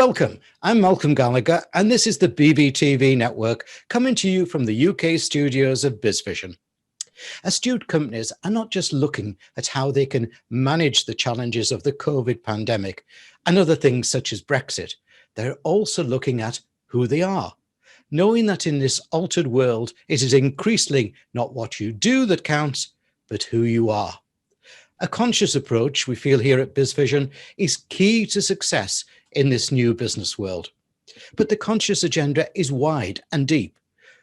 Welcome, I'm Malcolm Gallagher, and this is the BV-TV network coming to you from the UK studios of BizVision. Astute companies are not just looking at how they can manage the challenges of the COVID pandemic and other things such as Brexit. They're also looking at who they are, knowing that in this altered world, it is increasingly not what you do that counts, but who you are. A conscious approach, we feel here at BizVision, is key to success in this new business world. But the conscious agenda is wide and deep.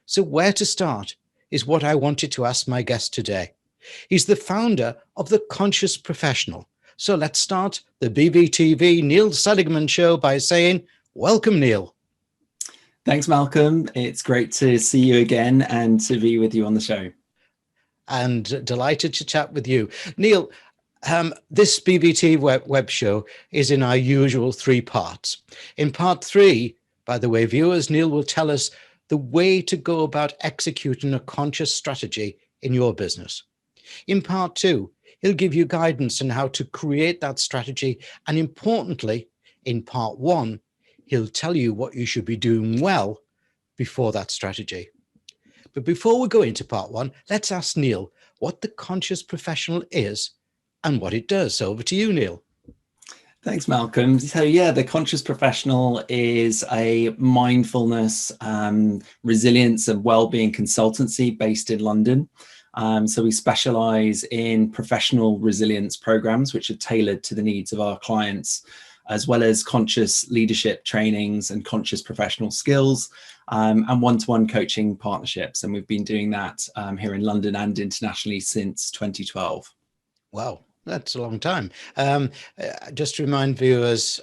So where to start is what I wanted to ask my guest today. He's the founder of The Conscious Professional. So let's start the BV-TV Neil Seligman Show by saying, welcome, Neil. Thanks, Malcolm. It's great to see you again and to be with you on the show. And delighted to chat with you. Neil, this BV-TV web show is in our usual 3 parts. In part 3, by the way, viewers, Neil will tell us the way to go about executing a conscious strategy in your business. In part 2, he'll give you guidance on how to create that strategy. And importantly, in part 1, he'll tell you what you should be doing well before that strategy. But before we go into part 1, let's ask Neil what the Conscious Professional is and what it does. Over to you, Neil. Thanks, Malcolm. So yeah, the Conscious Professional is a mindfulness, resilience and well-being consultancy based in London. So we specialize in professional resilience programs, which are tailored to the needs of our clients, as well as conscious leadership trainings and conscious professional skills, and one-to-one coaching partnerships. And we've been doing that here in London and internationally since 2012. Wow, that's a long time. Just to remind viewers,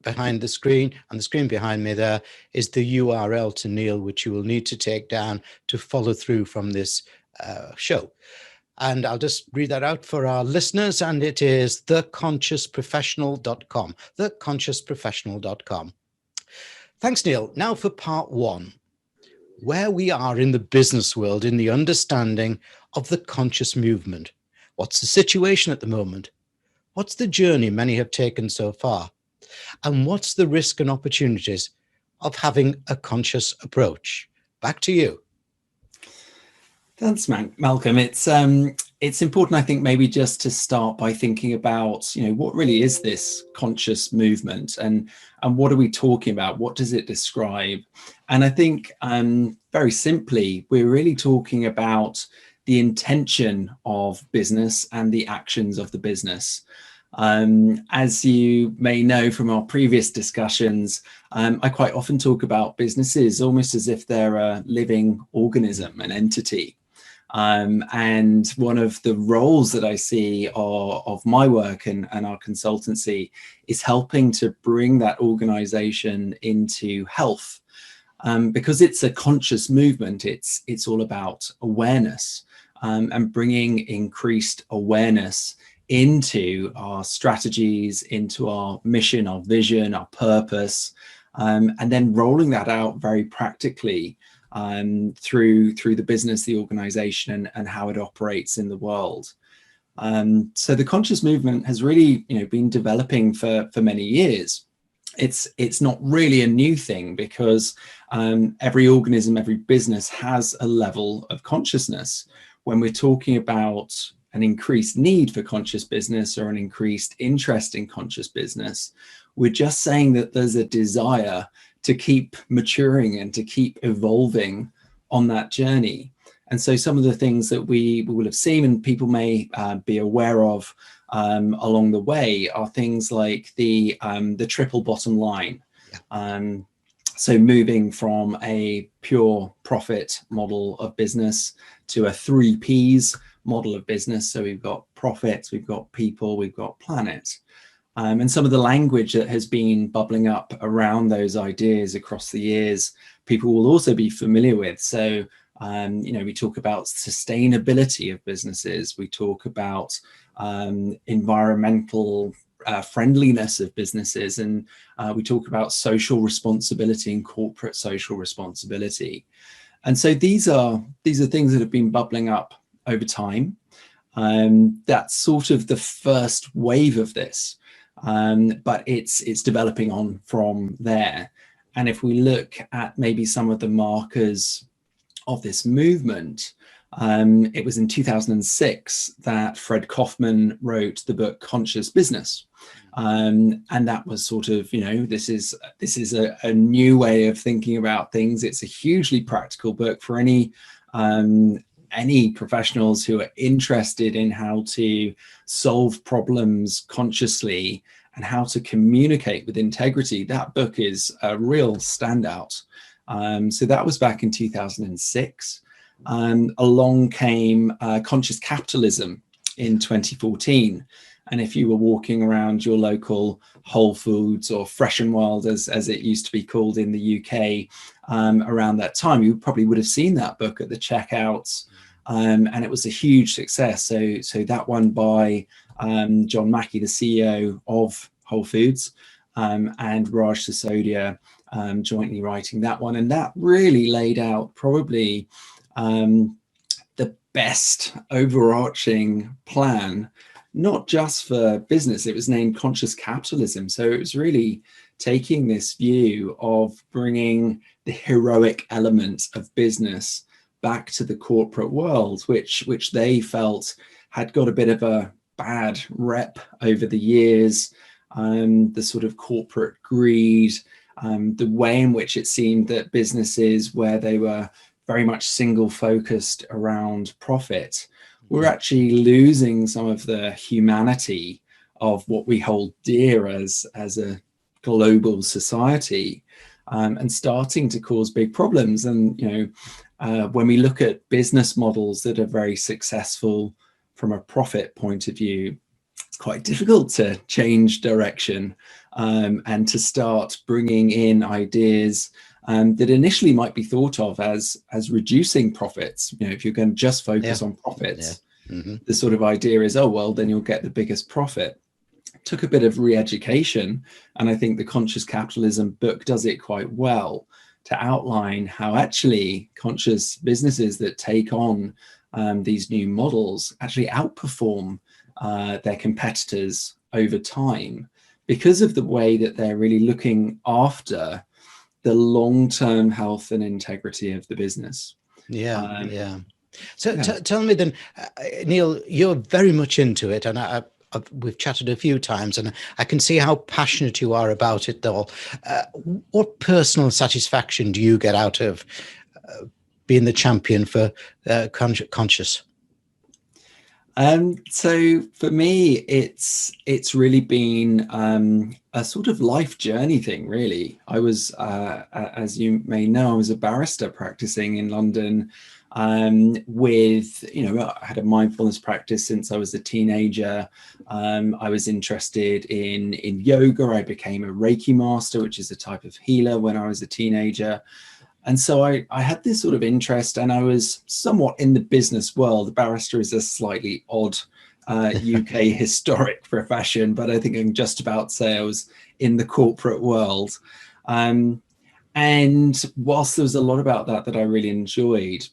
behind the screen, and the screen behind me there is the URL to Neil, which you will need to take down to follow through from this show. And I'll just read that out for our listeners, and it is theconsciousprofessional.com, theconsciousprofessional.com. Thanks, Neil. Now for part 1, where we are in the business world in the understanding of the conscious movement. What's the situation at the moment? What's the journey many have taken so far? And what's the risk and opportunities of having a conscious approach? Back to you. Thanks, Malcolm. It's important, I think, maybe just to start by thinking about, what really is this conscious movement, and what are we talking about? What does it describe? And I think very simply, we're really talking about the intention of business and the actions of the business. As you may know from our previous discussions, I quite often talk about businesses almost as if they're a living organism, an entity. And one of the roles that I see of my work and our consultancy is helping to bring that organization into health. Because it's a conscious movement, it's all about awareness, and bringing increased awareness into our strategies, into our mission, our vision, our purpose, and then rolling that out very practically through the business, the organization, and how it operates in the world. So the conscious movement has really been developing for many years. It's not really a new thing, because every organism, every business has a level of consciousness. When we're talking about an increased need for conscious business or an increased interest in conscious business, we're just saying that there's a desire to keep maturing and to keep evolving on that journey. And so some of the things that we will have seen and people may be aware of along the way are things like the triple bottom line. Yeah. So moving from a pure profit model of business to a 3 Ps model of business. So we've got profits, we've got people, we've got planet. And some of the language that has been bubbling up around those ideas across the years, people will also be familiar with. So, we talk about sustainability of businesses. We talk about environmental friendliness of businesses, and we talk about social responsibility and corporate social responsibility. And so these are things that have been bubbling up over time. That's sort of the first wave of this. but it's developing on from there. And if we look at maybe some of the markers of this movement, it was in 2006 that Fred Kaufman wrote the book Conscious Business. And that was sort of, this is a new way of thinking about things. It's a hugely practical book for any professionals who are interested in how to solve problems consciously and how to communicate with integrity. That book is a real standout. So that was back in 2006. Along came Conscious Capitalism in 2014. And if you were walking around your local Whole Foods or Fresh and Wild, as it used to be called in the UK, around that time, you probably would have seen that book at the checkouts. And it was a huge success. So that one by John Mackey, the CEO of Whole Foods, and Raj Sisodia jointly writing that one. And that really laid out probably the best overarching plan, not just for business. It was named Conscious Capitalism. So it was really taking this view of bringing the heroic elements of business back to the corporate world, which they felt had got a bit of a bad rep over the years. The sort of corporate greed, the way in which it seemed that businesses where they were very much single focused around profit, we're actually losing some of the humanity of what we hold dear as a global society, and starting to cause big problems. And when we look at business models that are very successful from a profit point of view, it's quite difficult to change direction and to start bringing in ideas that initially might be thought of as reducing profits. If you're going to just focus on profits, the sort of idea is, oh, well, then you'll get the biggest profit. It took a bit of re-education. And I think the Conscious Capitalism book does it quite well to outline how actually conscious businesses that take on these new models actually outperform their competitors over time because of the way that they're really looking after the long-term health and integrity of the business. So tell me then, Neil, you're very much into it, and we've chatted a few times, and I can see how passionate you are about it all. What personal satisfaction do you get out of being the champion for conscious? So for me, it's really been a sort of life journey thing, really. I was, as you may know, I was a barrister practicing in London with, I had a mindfulness practice since I was a teenager. I was interested in yoga. I became a Reiki master, which is a type of healer, when I was a teenager. And so I had this sort of interest, and I was somewhat in the business world. The barrister is a slightly odd UK historic profession, but I think I can just about say I was in the corporate world. And whilst there was a lot about that I really enjoyed,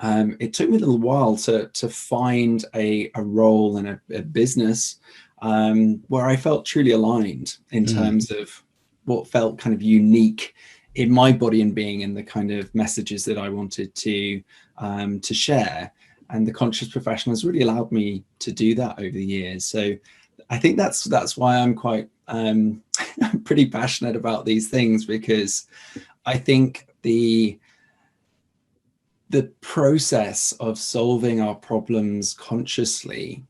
it took me a little while to find a role in a business where I felt truly aligned in terms of what felt kind of unique in my body and being, and the kind of messages that I wanted to share. And the Conscious Professional has really allowed me to do that over the years. So I think that's why I'm quite I'm pretty passionate about these things, because I think the process of solving our problems consciously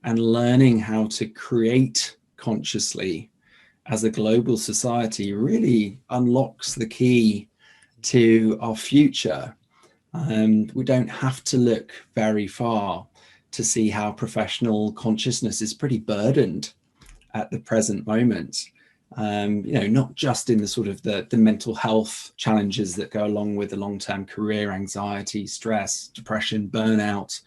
and learning how to create consciously as a global society really unlocks the key to our future. We don't have to look very far to see how professional consciousness is pretty burdened at the present moment. Not just in the sort of the mental health challenges that go along with the long-term career, anxiety, stress, depression, burnout,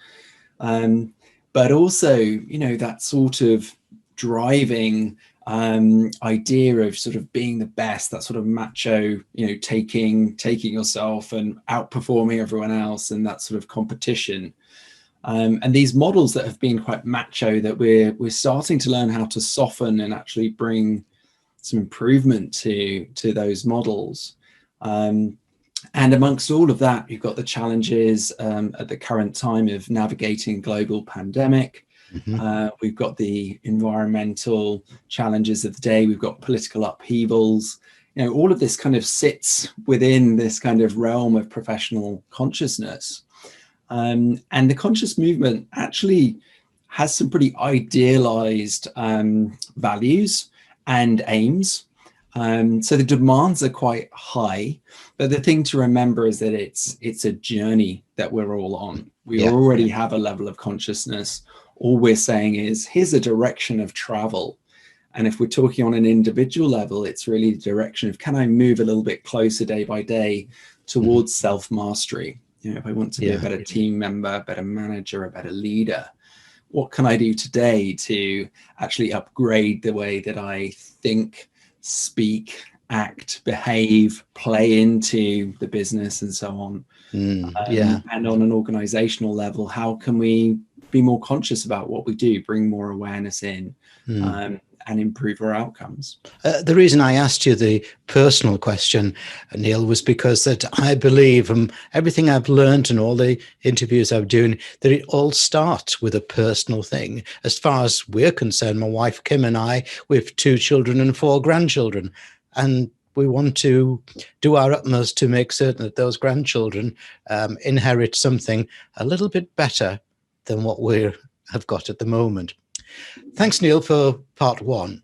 but also, that sort of driving idea of sort of being the best, that sort of macho, taking yourself and outperforming everyone else, and that sort of competition. And these models that have been quite macho, that we're starting to learn how to soften and actually bring some improvement to those models. And amongst all of that, you've got the challenges at the current time of navigating global pandemic. We've got the environmental challenges of the day. We've got political upheavals. You know, all of this kind of sits within this kind of realm of professional consciousness. And the conscious movement actually has some pretty idealized values and aims. So the demands are quite high, but the thing to remember is that it's a journey that we're all on. We already have a level of consciousness. All we're saying is, here's a direction of travel. And if we're talking on an individual level, it's really the direction of, can I move a little bit closer day by day towards self-mastery? You know, if I want to be a better team member, a better manager, a better leader, what can I do today to actually upgrade the way that I think, speak, act, behave, play into the business and so on. And on an organizational level, how can we be more conscious about what we do, bring more awareness in, and improve our outcomes? The reason I asked you the personal question, Neil, was because that I believe from everything I've learned and all the interviews I've done, that it all starts with a personal thing. As far as we're concerned, my wife Kim and I, we have 2 children and 4 grandchildren, and we want to do our utmost to make certain that those grandchildren inherit something a little bit better than what we have got at the moment. Thanks, Neil, for part 1.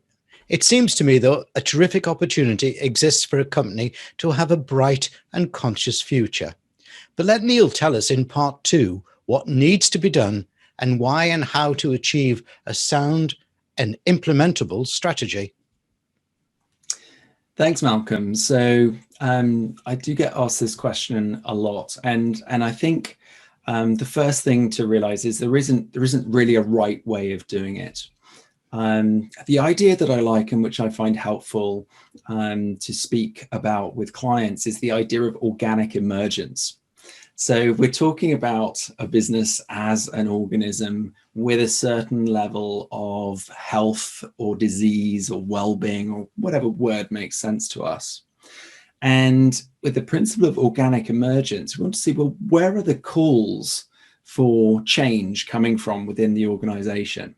It seems to me, though, a terrific opportunity exists for a company to have a bright and conscious future. But let Neil tell us in part 2 what needs to be done and why and how to achieve a sound and implementable strategy. Thanks, Malcolm. So I do get asked this question a lot, and I think the first thing to realize is there isn't really a right way of doing it. The idea that I like and which I find helpful to speak about with clients is the idea of organic emergence. So we're talking about a business as an organism with a certain level of health or disease or well-being or whatever word makes sense to us. And with the principle of organic emergence, we want to see, well, where are the calls for change coming from within the organization?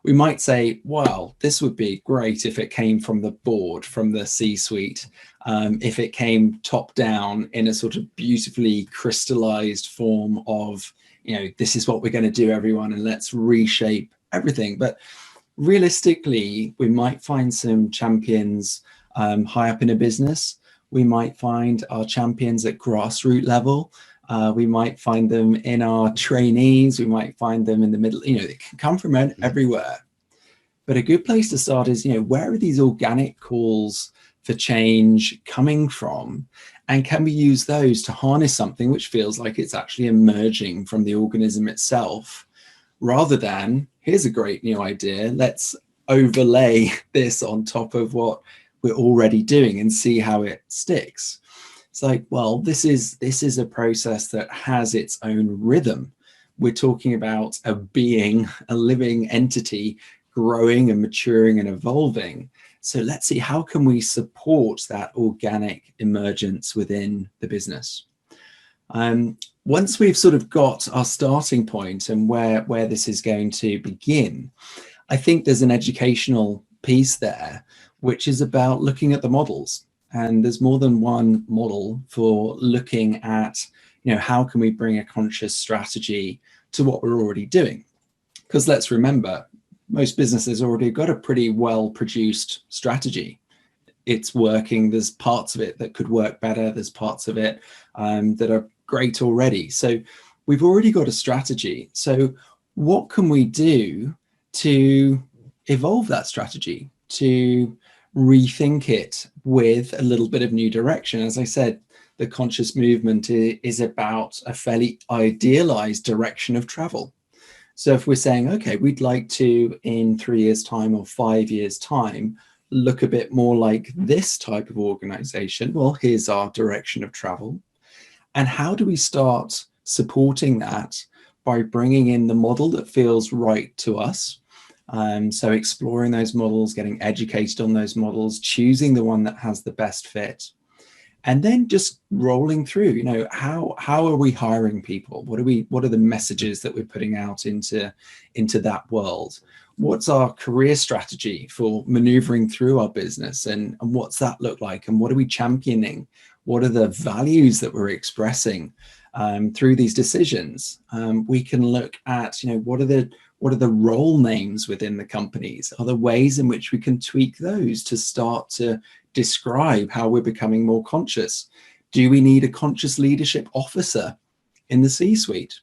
We might say, well, this would be great if it came from the board, from the C-suite, if it came top down in a sort of beautifully crystallized form of, you know, this is what we're going to do, everyone, and let's reshape everything. But realistically, we might find some champions high up in a business. We might find our champions at grassroots level. We might find them in our trainees. We might find them in the middle. You know, it can come from everywhere. But a good place to start is, you know, where are these organic calls for change coming from? And can we use those to harness something which feels like it's actually emerging from the organism itself, rather than, here's a great new idea, let's overlay this on top of what we're already doing and see how it sticks. It's like, well, this is a process that has its own rhythm. We're talking about a being, a living entity growing and maturing and evolving. So let's see, how can we support that organic emergence within the business? Once we've sort of got our starting point and where this is going to begin, I think there's an educational piece there, which is about looking at the models. And there's more than one model for looking at, you know, how can we bring a conscious strategy to what we're already doing? Because let's remember, most businesses already got a pretty well produced strategy. It's working. There's parts of it that could work better. There's parts of it that are great already. So we've already got a strategy. So what can we do to evolve that strategy, to rethink it with a little bit of new direction? As I said, the conscious movement is about a fairly idealized direction of travel. So if we're saying, okay, we'd like to, in 3 years' time or 5 years' time, look a bit more like this type of organization, well, here's our direction of travel. And how do we start supporting that by bringing in the model that feels right to us. So exploring those models, getting educated on those models, choosing the one that has the best fit, and then just rolling through, you know, how are we hiring people? What are the messages that we're putting out into that world? What's our career strategy for maneuvering through our business, and what's that look like? And what are we championing? What are the values that we're expressing through these decisions? We can look at, you know, what are the role names within the companies? Are there ways in which we can tweak those to start to describe how we're becoming more conscious? Do we need a conscious leadership officer in the C-suite?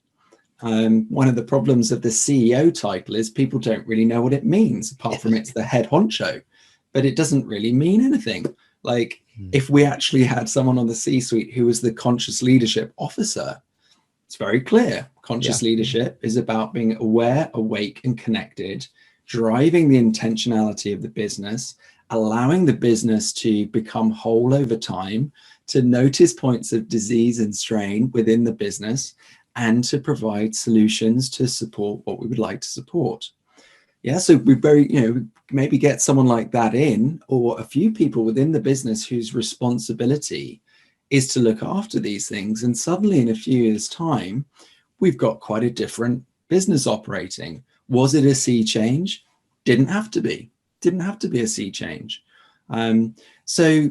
One of the problems of the CEO title is people don't really know what it means, apart from it's the head honcho, but it doesn't really mean anything. Like, if we actually had someone on the C-suite who was the conscious leadership officer, it's very clear. Conscious leadership is about being aware, awake, and connected, driving the intentionality of the business, allowing the business to become whole over time, to notice points of disease and strain within the business, and to provide solutions to support what we would like to support. Yeah, so we maybe get someone like that in, or a few people within the business whose responsibility is to look after these things. And suddenly in a few years' time, we've got quite a different business operating. Was it a sea change? Didn't have to be. Didn't have to be a sea change. So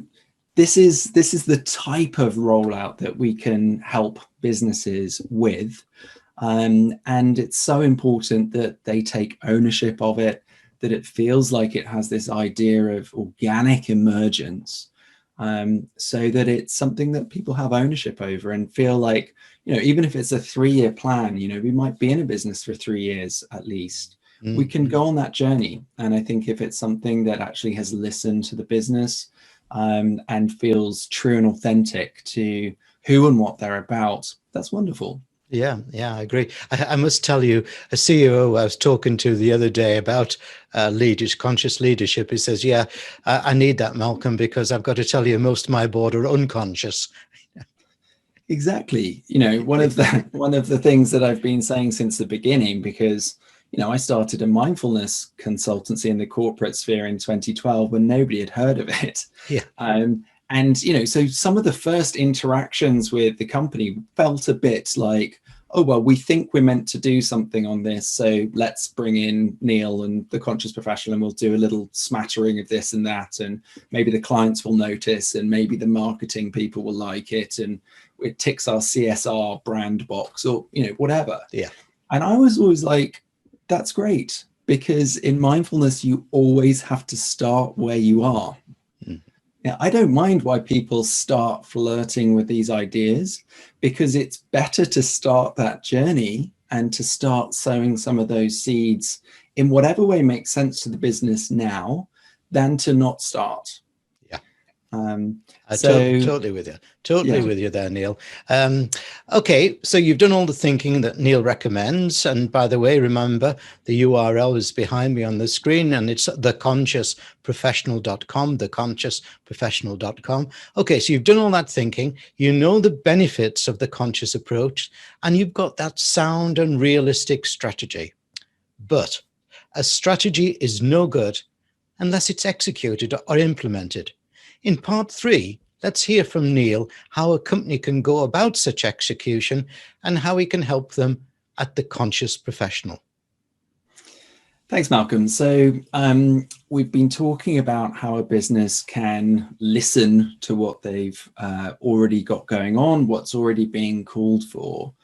this is the type of rollout that we can help businesses with. And it's so important that they take ownership of it, that it feels like it has this idea of organic emergence, so that it's something that people have ownership over and feel like, you know, even if it's a 3-year plan, you know, we might be in a business for 3 years at least. We can go on that journey. And I think if it's something that actually has listened to the business and feels true and authentic to who and what they're about, that's wonderful. Yeah, I agree. I must tell you, a CEO I was talking to the other day about conscious leadership, he says, yeah, I need that, Malcolm, because I've got to tell you, most of my board are unconscious. Exactly. You know, one of the things that I've been saying since the beginning, because, you know, I started a mindfulness consultancy in the corporate sphere in 2012 when nobody had heard of it. Yeah. And, you know, so some of the first interactions with the company felt a bit like, oh, well, we think we're meant to do something on this, so let's bring in Neil and the conscious professional, and we'll do a little smattering of this and that, and maybe the clients will notice, and maybe the marketing people will like it, and it ticks our CSR brand box, or, you know, whatever. Yeah. And I was always like, that's great, because in mindfulness, you always have to start where you are. Now, I don't mind why people start flirting with these ideas, because it's better to start that journey and to start sowing some of those seeds in whatever way makes sense to the business now than to not start. Yeah. So totally with you. Totally with you there, Neil. Okay, so you've done all the thinking that Neil recommends. And by the way, remember, the URL is behind me on the screen, and it's theconsciousprofessional.com, theconsciousprofessional.com. Okay, so you've done all that thinking. You know the benefits of the conscious approach, and you've got that sound and realistic strategy. But a strategy is no good unless it's executed or implemented. In part 3, let's hear from Neil how a company can go about such execution and how he can help them at The Conscious Professional. Thanks, Malcolm. So we've been talking about how a business can listen to what they've already got going on, what's already being called for.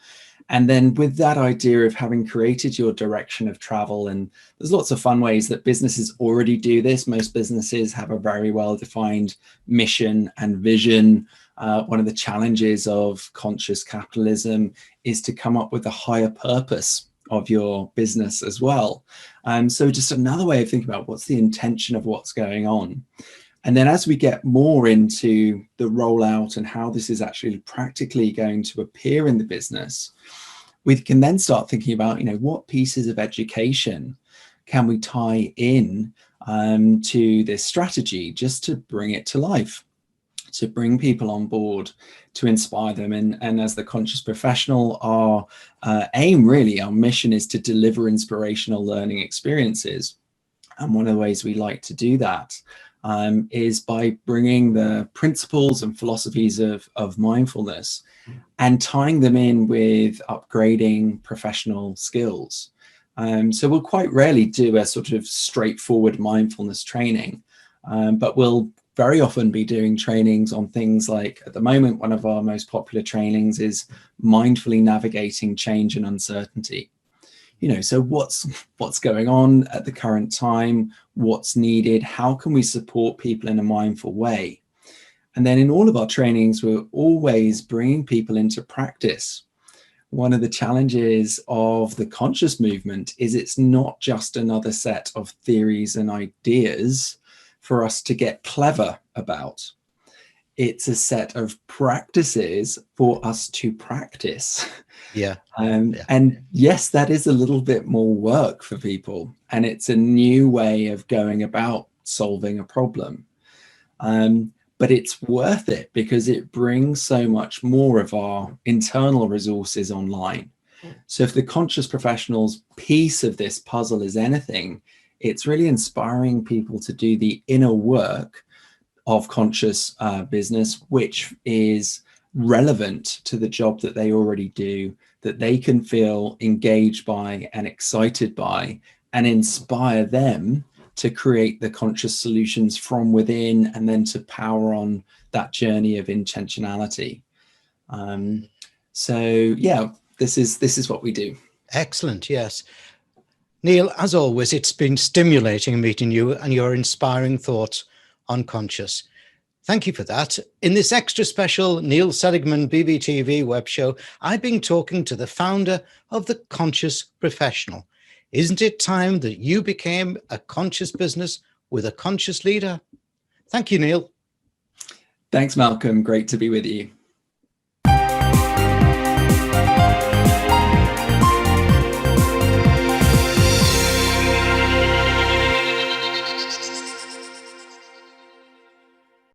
And then with that idea of having created your direction of travel, and there's lots of fun ways that businesses already do this. Most businesses have a very well-defined mission and vision. One of the challenges of conscious capitalism is to come up with a higher purpose of your business as well. So just another way of thinking about what's the intention of what's going on. And then as we get more into the rollout and how this is actually practically going to appear in the business, we can then start thinking about, you know, what pieces of education can we tie in to this strategy just to bring it to life, to bring people on board, to inspire them. And as the conscious professional, our aim, really, our mission is to deliver inspirational learning experiences. And one of the ways we like to do that is by bringing the principles and philosophies of mindfulness and tying them in with upgrading professional skills. So we'll quite rarely do a sort of straightforward mindfulness training, but we'll very often be doing trainings on things like, at the moment, one of our most popular trainings is mindfully navigating change and uncertainty. So what's going on at the current time, what's needed, how can we support people in a mindful way? And then in all of our trainings, we're always bringing people into practice. One of the challenges of the conscious movement is it's not just another set of theories and ideas for us to get clever about. It's a set of practices for us to practice. Yeah. And yes, that is a little bit more work for people. And it's a new way of going about solving a problem. But it's worth it because it brings so much more of our internal resources online. So if the conscious professional's piece of this puzzle is anything, it's really inspiring people to do the inner work of conscious business, which is relevant to the job that they already do, that they can feel engaged by and excited by, and inspire them to create the conscious solutions from within, and then to power on that journey of intentionality. So yeah, this is what we do. Excellent. Yes. Neil, as always, it's been stimulating meeting you and your inspiring thoughts on conscious. Thank you for that. In this extra special Neil Seligman BV-TV WebShow, I've been talking to the founder of The Conscious Professional. Isn't it time that you became a conscious business with a conscious leader? Thank you, Neil. Thanks, Malcolm. Great to be with you.